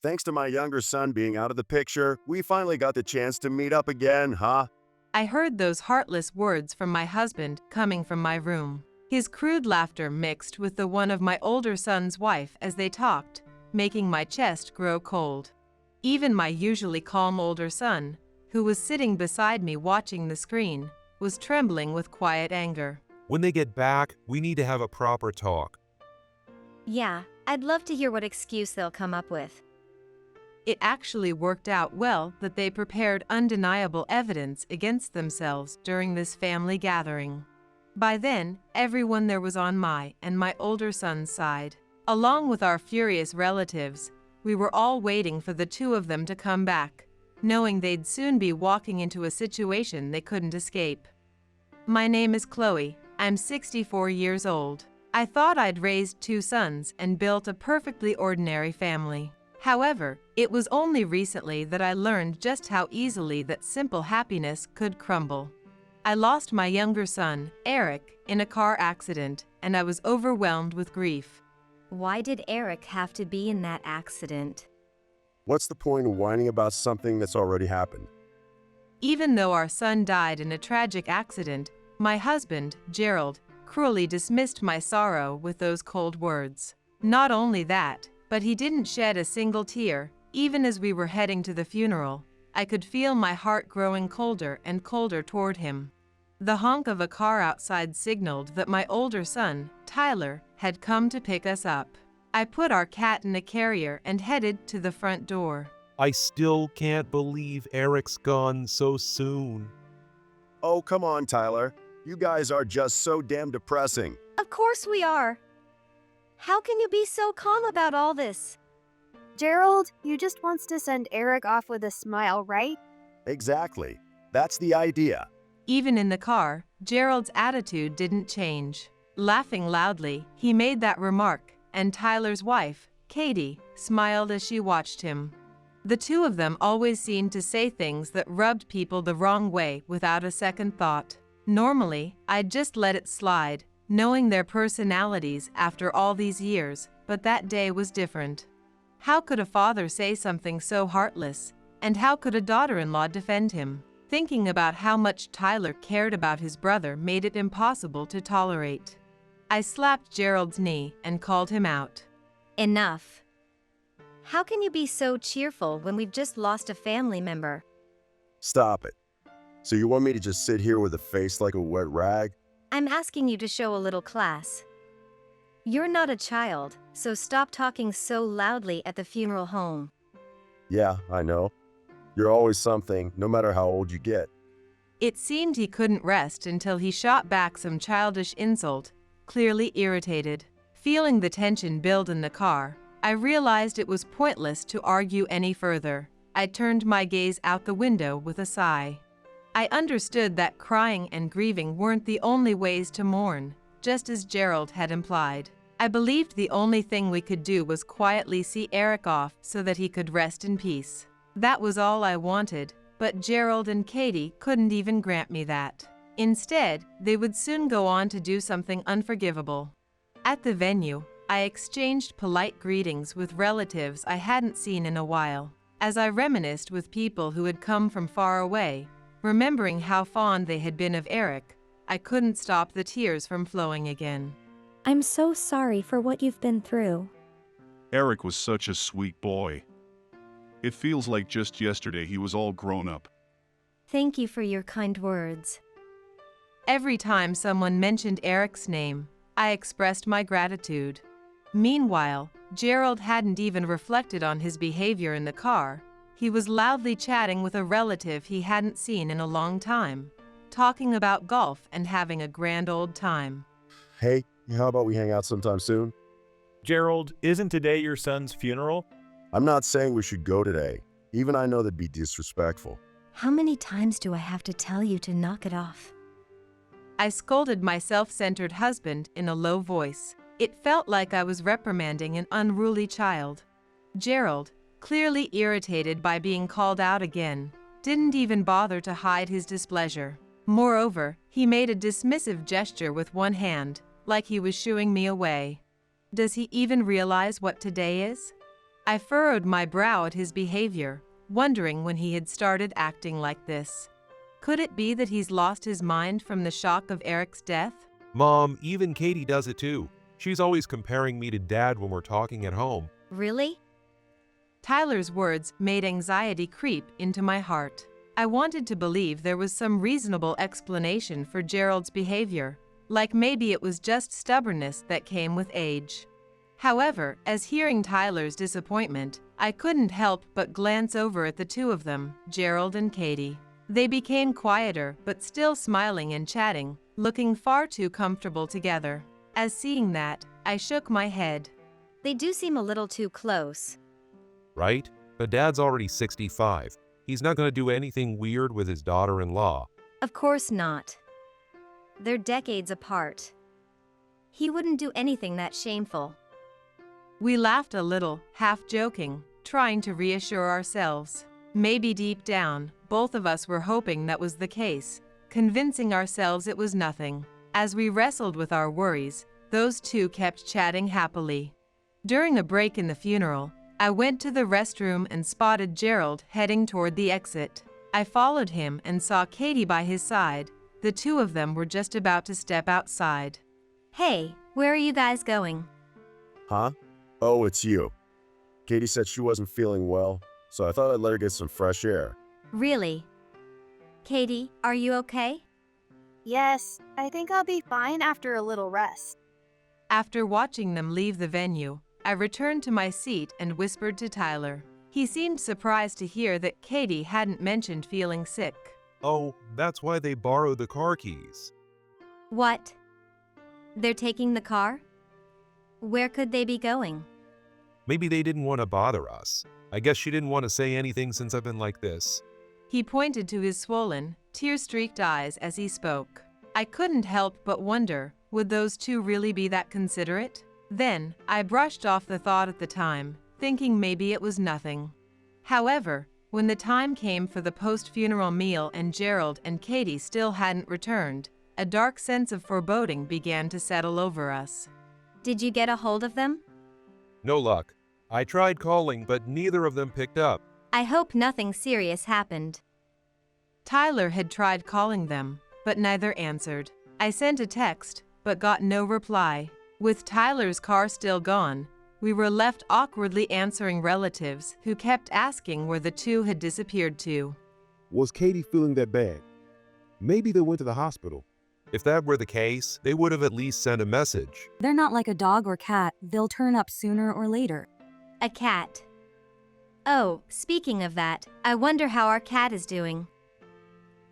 Thanks to my younger son being out of the picture, we finally got the chance to meet up again, huh? I heard those heartless words from my husband coming from my room. His crude laughter mixed with the one of my older son's wife as they talked, making my chest grow cold. Even my usually calm older son, who was sitting beside me watching the screen, was trembling with quiet anger. When they get back, we need to have a proper talk. Yeah, I'd love to hear what excuse they'll come up with. It actually worked out well that they prepared undeniable evidence against themselves during this family gathering. By then, everyone there was on my and my older son's side. Along with our furious relatives, we were all waiting for the two of them to come back, knowing they'd soon be walking into a situation they couldn't escape. My name is Chloe. I'm 64 years old. I thought I'd raised two sons and built a perfectly ordinary family. However, it was only recently that I learned just how easily that simple happiness could crumble. I lost my younger son, Eric, in a car accident, and I was overwhelmed with grief. Why did Eric have to be in that accident? What's the point of whining about something that's already happened? Even though our son died in a tragic accident, my husband, Gerald, cruelly dismissed my sorrow with those cold words. Not only that, but he didn't shed a single tear. Even as we were heading to the funeral, I could feel my heart growing colder and colder toward him. The honk of a car outside signaled that my older son, Tyler, had come to pick us up. I put our cat in a carrier and headed to the front door. I still can't believe Eric's gone so soon. Oh, come on, Tyler. You guys are just so damn depressing. Of course we are. How can you be so calm about all this? Gerald, you just wants to send Eric off with a smile, right? Exactly. That's the idea. Even in the car, Gerald's attitude didn't change. Laughing loudly, he made that remark, and Tyler's wife, Katie, smiled as she watched him. The two of them always seemed to say things that rubbed people the wrong way without a second thought. Normally, I'd just let it slide, knowing their personalities after all these years, but that day was different. How could a father say something so heartless, and how could a daughter-in-law defend him? Thinking about how much Tyler cared about his brother made it impossible to tolerate. I slapped Gerald's knee and called him out. Enough. How can you be so cheerful when we've just lost a family member? Stop it. So you want me to just sit here with a face like a wet rag? I'm asking you to show a little class. You're not a child, so stop talking so loudly at the funeral home. Yeah, I know. You're always something, no matter how old you get. It seemed he couldn't rest until he shot back some childish insult, clearly irritated. Feeling the tension build in the car, I realized it was pointless to argue any further. I turned my gaze out the window with a sigh. I understood that crying and grieving weren't the only ways to mourn, just as Gerald had implied. I believed the only thing we could do was quietly see Eric off so that he could rest in peace. That was all I wanted, but Gerald and Katie couldn't even grant me that. Instead, they would soon go on to do something unforgivable. At the venue, I exchanged polite greetings with relatives I hadn't seen in a while. As I reminisced with people who had come from far away, remembering how fond they had been of Eric, I couldn't stop the tears from flowing again. I'm so sorry for what you've been through. Eric was such a sweet boy. It feels like just yesterday he was all grown up. Thank you for your kind words. Every time someone mentioned Eric's name, I expressed my gratitude. Meanwhile, Gerald hadn't even reflected on his behavior in the car. He was loudly chatting with a relative he hadn't seen in a long time, talking about golf and having a grand old time. Hey, how about we hang out sometime soon? Gerald, isn't today your son's funeral? I'm not saying we should go today. Even I know that'd be disrespectful. How many times do I have to tell you to knock it off? I scolded my self-centered husband in a low voice. It felt like I was reprimanding an unruly child. Gerald, clearly irritated by being called out again, didn't even bother to hide his displeasure. Moreover, he made a dismissive gesture with one hand, like he was shooing me away. Does he even realize what today is? I furrowed my brow at his behavior, wondering when he had started acting like this. Could it be that he's lost his mind from the shock of Eric's death? Mom, even Katie does it too. She's always comparing me to Dad when we're talking at home. Really? Tyler's words made anxiety creep into my heart. I wanted to believe there was some reasonable explanation for Gerald's behavior, like maybe it was just stubbornness that came with age. However, as hearing Tyler's disappointment, I couldn't help but glance over at the two of them, Gerald and Katie. They became quieter but still smiling and chatting, looking far too comfortable together. As seeing that, I shook my head. They do seem a little too close. Right? But Dad's already 65. He's not going to do anything weird with his daughter-in-law. Of course not. They're decades apart. He wouldn't do anything that shameful. We laughed a little, half joking, trying to reassure ourselves. Maybe deep down, both of us were hoping that was the case, convincing ourselves it was nothing. As we wrestled with our worries, those two kept chatting happily. During a break in the funeral, I went to the restroom and spotted Gerald heading toward the exit. I followed him and saw Katie by his side. The two of them were just about to step outside. Hey, where are you guys going? Huh? Oh, it's you. Katie said she wasn't feeling well, so I thought I'd let her get some fresh air. Really? Katie, are you okay? Yes, I think I'll be fine after a little rest. After watching them leave the venue, I returned to my seat and whispered to Tyler. He seemed surprised to hear that Katie hadn't mentioned feeling sick. Oh, that's why they borrowed the car keys. What? They're taking the car? Where could they be going? Maybe they didn't want to bother us. I guess she didn't want to say anything since I've been like this. He pointed to his swollen, tear-streaked eyes as he spoke. I couldn't help but wonder, would those two really be that considerate? Then, I brushed off the thought at the time, thinking maybe it was nothing. However, when the time came for the post-funeral meal and Gerald and Katie still hadn't returned, a dark sense of foreboding began to settle over us. Did you get a hold of them? No luck. I tried calling, but neither of them picked up. I hope nothing serious happened. Tyler had tried calling them, but neither answered. I sent a text, but got no reply. With Tyler's car still gone, we were left awkwardly answering relatives who kept asking where the two had disappeared to. Was Katie feeling that bad? Maybe they went to the hospital. If that were the case, they would have at least sent a message. They're not like a dog or cat. They'll turn up sooner or later. A cat. Oh, speaking of that, I wonder how our cat is doing.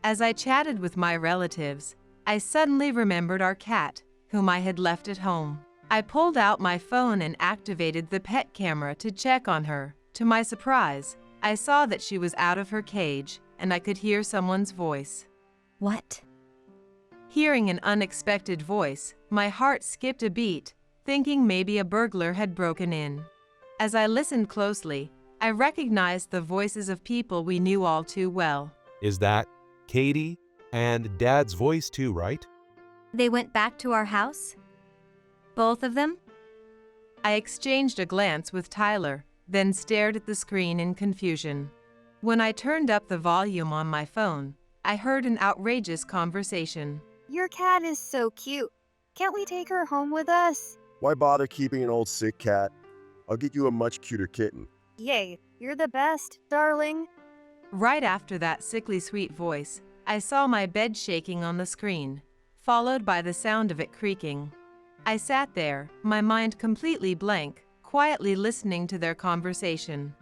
As I chatted with my relatives, I suddenly remembered our cat, whom I had left at home. I pulled out my phone and activated the pet camera to check on her. To my surprise, I saw that she was out of her cage, and I could hear someone's voice. What? Hearing an unexpected voice, my heart skipped a beat, thinking maybe a burglar had broken in. As I listened closely, I recognized the voices of people we knew all too well. Is that Katie and Dad's voice too, right? They went back to our house? Both of them? I exchanged a glance with Tyler, then stared at the screen in confusion. When I turned up the volume on my phone, I heard an outrageous conversation. Your cat is so cute. Can't we take her home with us? Why bother keeping an old sick cat? I'll get you a much cuter kitten. Yay, you're the best, darling. Right after that sickly sweet voice, I saw my bed shaking on the screen, followed by the sound of it creaking. I sat there, my mind completely blank, quietly listening to their conversation.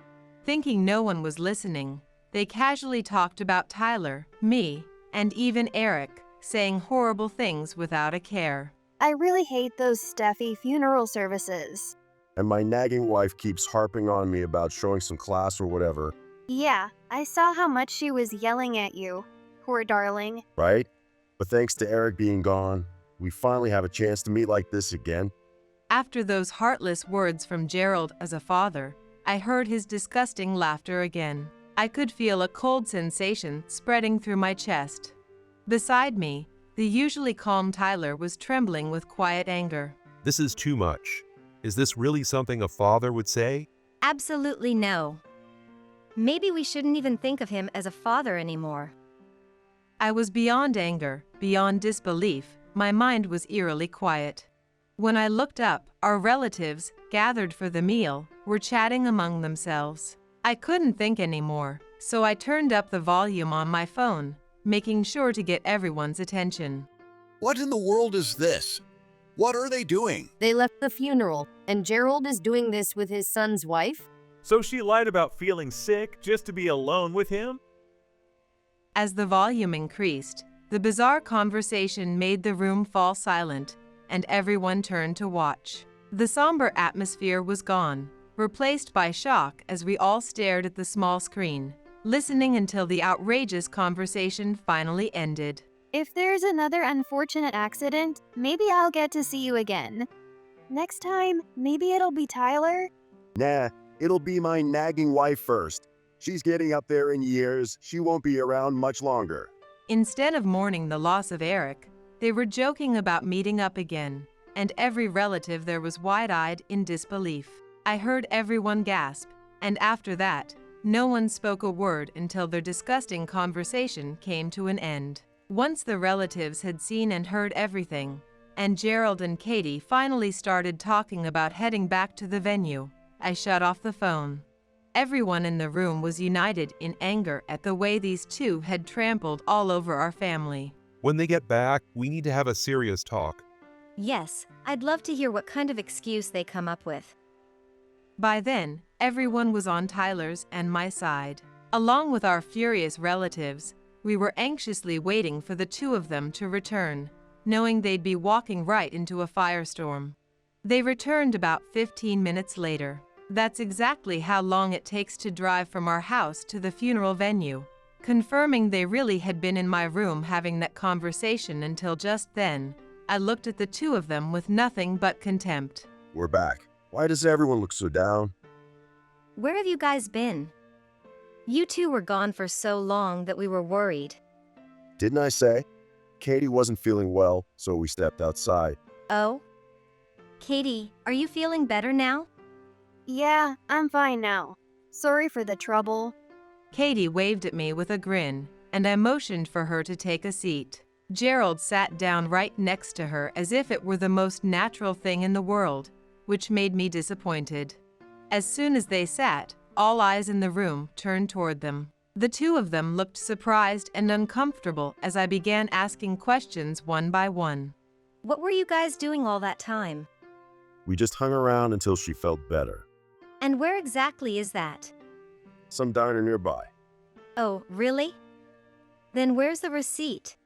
Thinking no one was listening, they casually talked about Tyler, me, and even Eric, saying horrible things without a care. I really hate those stuffy funeral services. And my nagging wife keeps harping on me about showing some class or whatever. Yeah, I saw how much she was yelling at you. Poor darling. Right? But thanks to Eric being gone, we finally have a chance to meet like this again. After those heartless words from Gerald as a father, I heard his disgusting laughter again. I could feel a cold sensation spreading through my chest. Beside me, the usually calm Tyler was trembling with quiet anger. This is too much. Is this really something a father would say? Absolutely no. Maybe we shouldn't even think of him as a father anymore. I was beyond anger, beyond disbelief. My mind was eerily quiet. When I looked up, our relatives, gathered for the meal, were chatting among themselves. I couldn't think anymore, so I turned up the volume on my phone, making sure to get everyone's attention. What in the world is this? What are they doing? They left the funeral, and Gerald is doing this with his son's wife? So she lied about feeling sick just to be alone with him? As the volume increased, the bizarre conversation made the room fall silent, and everyone turned to watch. The somber atmosphere was gone, replaced by shock as we all stared at the small screen, listening until the outrageous conversation finally ended. If there's another unfortunate accident, maybe I'll get to see you again. Next time, maybe it'll be Tyler? Nah, it'll be my nagging wife first. She's getting up there in years. She won't be around much longer. Instead of mourning the loss of Eric, they were joking about meeting up again, and every relative there was wide-eyed in disbelief. I heard everyone gasp, and after that, no one spoke a word until their disgusting conversation came to an end. Once the relatives had seen and heard everything, and Gerald and Katie finally started talking about heading back to the venue, I shut off the phone. Everyone in the room was united in anger at the way these two had trampled all over our family. When they get back, we need to have a serious talk. Yes, I'd love to hear what kind of excuse they come up with. By then, everyone was on Tyler's and my side. Along with our furious relatives, we were anxiously waiting for the two of them to return, knowing they'd be walking right into a firestorm. They returned about 15 minutes later. That's exactly how long it takes to drive from our house to the funeral venue, confirming they really had been in my room having that conversation until just then. I looked at the two of them with nothing but contempt. We're back. Why does everyone look so down? Where have you guys been? You two were gone for so long that we were worried. Didn't I say? Katie wasn't feeling well, so we stepped outside. Oh? Katie, are you feeling better now? Yeah, I'm fine now. Sorry for the trouble. Katie waved at me with a grin, and I motioned for her to take a seat. Gerald sat down right next to her as if it were the most natural thing in the world, which made me disappointed. As soon as they sat, all eyes in the room turned toward them. The two of them looked surprised and uncomfortable as I began asking questions one by one. What were you guys doing all that time? We just hung around until she felt better. And where exactly is that? Some diner nearby. Oh, really? Then where's the receipt?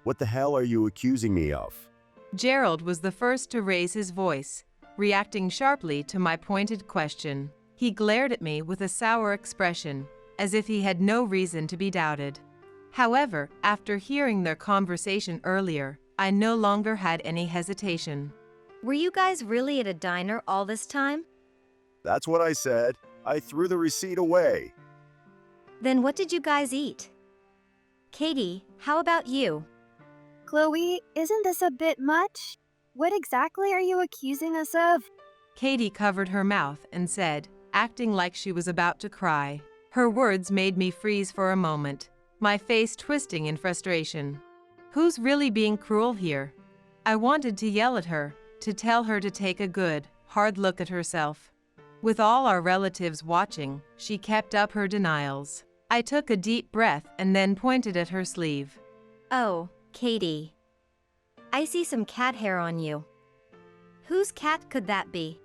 What the hell are you accusing me of? Gerald was the first to raise his voice, reacting sharply to my pointed question. He glared at me with a sour expression, as if he had no reason to be doubted. However, after hearing their conversation earlier, I no longer had any hesitation. Were you guys really at a diner all this time? That's what I said. I threw the receipt away. Then what did you guys eat? Katie, how about you? Chloe, isn't this a bit much? What exactly are you accusing us of? Katie covered her mouth and said, acting like she was about to cry. Her words made me freeze for a moment, my face twisting in frustration. Who's really being cruel here? I wanted to yell at her, to tell her to take a good, hard look at herself. With all our relatives watching, she kept up her denials. I took a deep breath and then pointed at her sleeve. Oh, Katie. I see some cat hair on you. Whose cat could that be?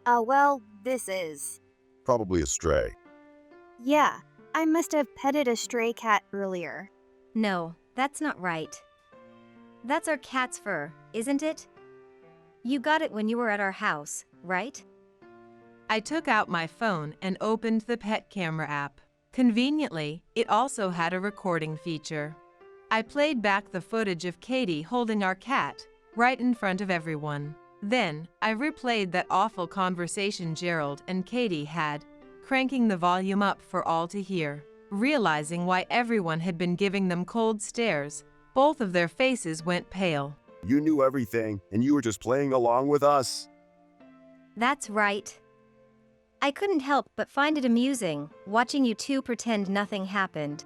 Well, this is. Probably a stray. Yeah, I must have petted a stray cat earlier. No, that's not right. That's our cat's fur, isn't it? You got it when you were at our house, right? I took out my phone and opened the pet camera app. Conveniently, it also had a recording feature. I played back the footage of Katie holding our cat, right in front of everyone. Then, I replayed that awful conversation Gerald and Katie had, cranking the volume up for all to hear. Realizing why everyone had been giving them cold stares, both of their faces went pale. You knew everything, and you were just playing along with us. That's right. I couldn't help but find it amusing, watching you two pretend nothing happened.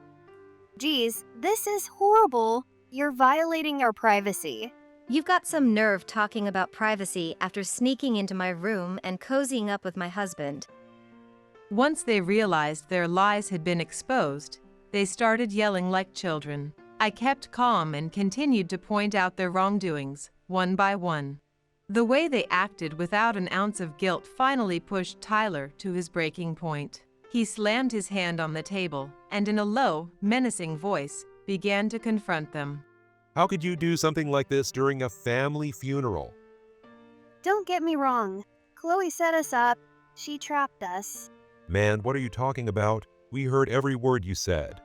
Geez, this is horrible. You're violating our privacy. You've got some nerve talking about privacy after sneaking into my room and cozying up with my husband. Once they realized their lies had been exposed, they started yelling like children. I kept calm and continued to point out their wrongdoings, one by one. The way they acted without an ounce of guilt finally pushed Tyler to his breaking point. He slammed his hand on the table and in a low, menacing voice, began to confront them. How could you do something like this during a family funeral? Don't get me wrong. Chloe set us up. She trapped us. Man, what are you talking about? We heard every word you said.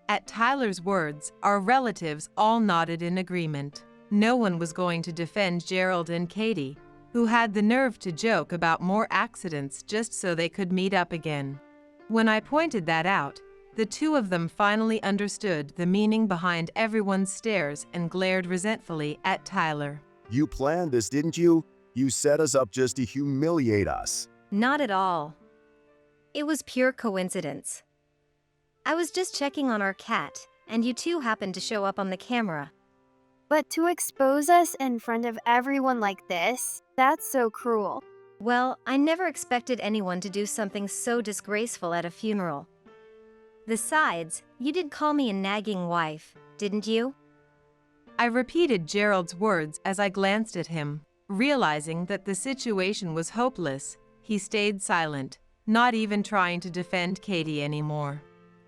At Tyler's words, our relatives all nodded in agreement. No one was going to defend Gerald and Katie, who had the nerve to joke about more accidents just so they could meet up again. When I pointed that out, the two of them finally understood the meaning behind everyone's stares and glared resentfully at Tyler. You planned this, didn't you? You set us up just to humiliate us. Not at all. It was pure coincidence. I was just checking on our cat, and you two happened to show up on the camera. But to expose us in front of everyone like this, that's so cruel. Well, I never expected anyone to do something so disgraceful at a funeral. Besides, you did call me a nagging wife, didn't you? I repeated Gerald's words as I glanced at him. Realizing that the situation was hopeless, he stayed silent, not even trying to defend Katie anymore.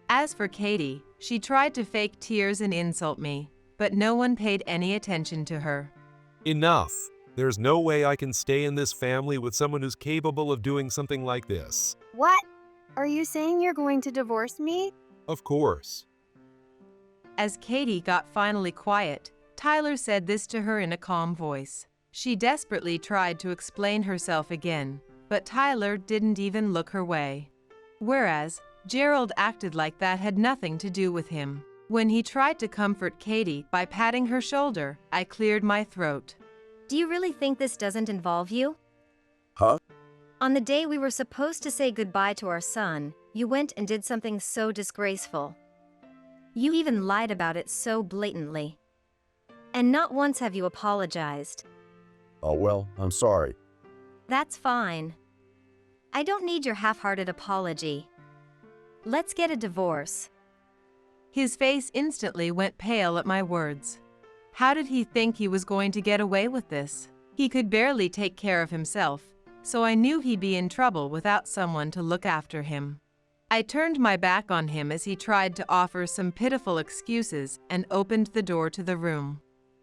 As for Katie, she tried to fake tears and insult me, but no one paid any attention to her. Enough! There's no way I can stay in this family with someone who's capable of doing something like this. What? Are you saying you're going to divorce me? Of course. As Katie got finally quiet, Tyler said this to her in a calm voice. She desperately tried to explain herself again, but Tyler didn't even look her way. Whereas, Gerald acted like that had nothing to do with him. When he tried to comfort Katie by patting her shoulder, I cleared my throat. Do you really think this doesn't involve you? Huh? On the day we were supposed to say goodbye to our son, you went and did something so disgraceful. You even lied about it so blatantly. And not once have you apologized. Oh well, I'm sorry. That's fine. I don't need your half-hearted apology. Let's get a divorce. His face instantly went pale at my words. How did he think he was going to get away with this? He could barely take care of himself, so I knew he'd be in trouble without someone to look after him. I turned my back on him as he tried to offer some pitiful excuses and opened the door to the room.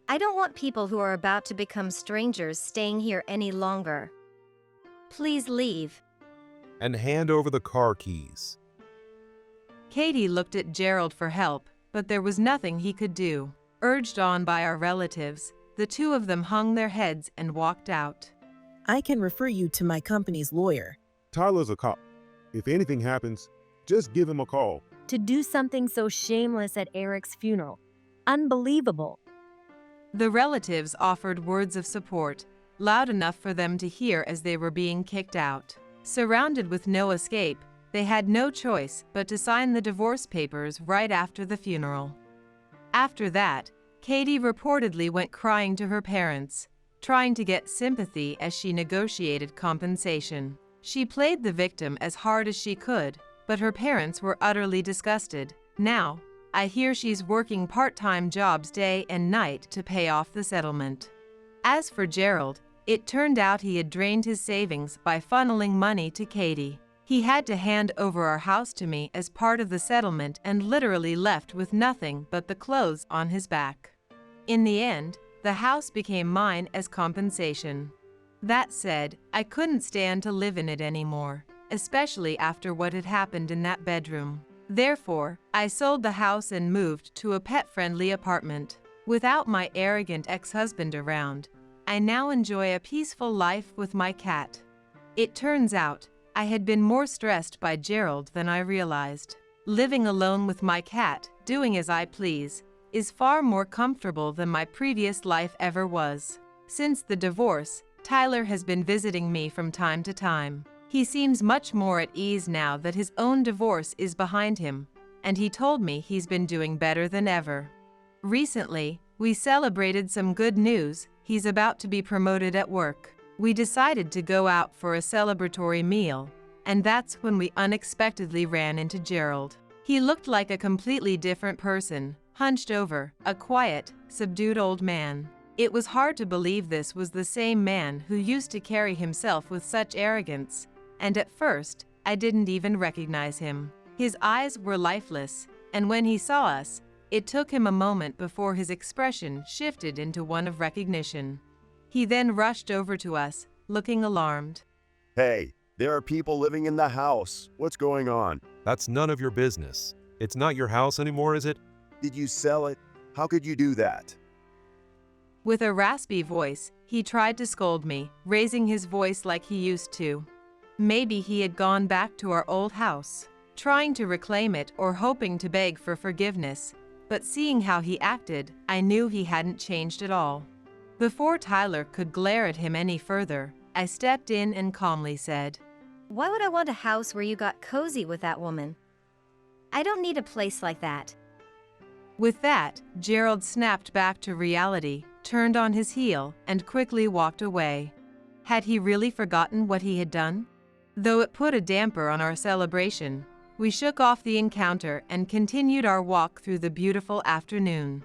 I don't want people who are about to become strangers staying here any longer. Please leave. And hand over the car keys. Katie looked at Gerald for help, but there was nothing he could do. Urged on by our relatives, the two of them hung their heads and walked out. I can refer you to my company's lawyer. Tyler's a cop. If anything happens, just give him a call. To do something so shameless at Eric's funeral. Unbelievable. The relatives offered words of support, loud enough for them to hear as they were being kicked out. Surrounded with no escape, they had no choice but to sign the divorce papers right after the funeral. After that, Katie reportedly went crying to her parents, trying to get sympathy as she negotiated compensation. She played the victim as hard as she could, but her parents were utterly disgusted. Now, I hear she's working part-time jobs day and night to pay off the settlement. As for Gerald, it turned out he had drained his savings by funneling money to Katie. He had to hand over our house to me as part of the settlement and literally left with nothing but the clothes on his back. In the end, the house became mine as compensation. That said, I couldn't stand to live in it anymore, especially after what had happened in that bedroom. Therefore, I sold the house and moved to a pet-friendly apartment. Without my arrogant ex-husband around, I now enjoy a peaceful life with my cat. It turns out, I had been more stressed by Gerald than I realized. Living alone with my cat, doing as I please, is far more comfortable than my previous life ever was. Since the divorce, Tyler has been visiting me from time to time. He seems much more at ease now that his own divorce is behind him, and he told me he's been doing better than ever. Recently, we celebrated some good news. He's about to be promoted at work. We decided to go out for a celebratory meal, and that's when we unexpectedly ran into Gerald. He looked like a completely different person, hunched over, a quiet, subdued old man. It was hard to believe this was the same man who used to carry himself with such arrogance, and at first, I didn't even recognize him. His eyes were lifeless, and when he saw us, it took him a moment before his expression shifted into one of recognition. He then rushed over to us, looking alarmed. Hey, there are people living in the house. What's going on? That's none of your business. It's not your house anymore, is it? Did you sell it? How could you do that? With a raspy voice, he tried to scold me, raising his voice like he used to. Maybe he had gone back to our old house, trying to reclaim it or hoping to beg for forgiveness, but seeing how he acted, I knew he hadn't changed at all. Before Tyler could glare at him any further, I stepped in and calmly said, Why would I want a house where you got cozy with that woman? I don't need a place like that. With that, Gerald snapped back to reality, turned on his heel, and quickly walked away. Had he really forgotten what he had done? Though it put a damper on our celebration, we shook off the encounter and continued our walk through the beautiful afternoon.